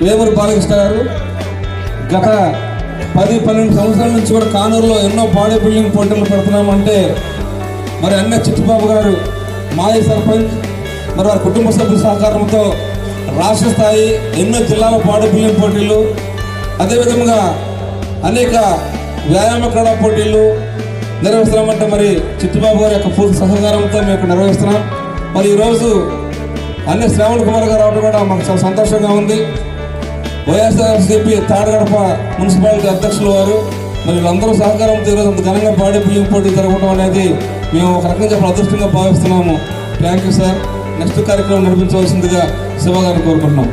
వేమూరి బాలకృష్ణ గారు గత 10-12 సంవత్సరాల నుంచి కూడా కానూరులో ఎన్నో బాడీ బిల్డింగ్ పోటీలు పెడుతున్నామంటే మరి అన్న చిట్టుబాబు గారు మాజీ సర్పంచ్ మరి వారి కుటుంబ సభ్యుల సహకారంతో రాష్ట్ర స్థాయి ఎన్నో జిల్లాల బాడీ బిల్డింగ్ పోటీలు, అదేవిధంగా అనేక వ్యాయామ క్రీడా పోటీలు నిర్వహిస్తున్నామంటే మరి చిట్టుబాబు గారి యొక్క పూర్తి సహకారంతో మేము నిర్వహిస్తున్నాం. మరి ఈరోజు అన్ని శ్రావణ్ కుమార్ గారు రావడం కూడా మాకు చాలా సంతోషంగా ఉంది. వైఎస్ఆర్సీపీ తాడగడప మున్సిపాలిటీ అధ్యక్షులు వారు మరి వీళ్ళందరూ సహకారంతో ఈరోజు అంత ఘనంగా బాడీ బిల్డింగ్ పోటీ జరగడం అనేది మేము ఒక రకంగా చాలా అదృష్టంగా భావిస్తున్నాము. Thank you sir. నెక్స్ట్ కార్యక్రమం నడిపించవలసిందిగా శివ గారిని కోరుకుంటున్నాం.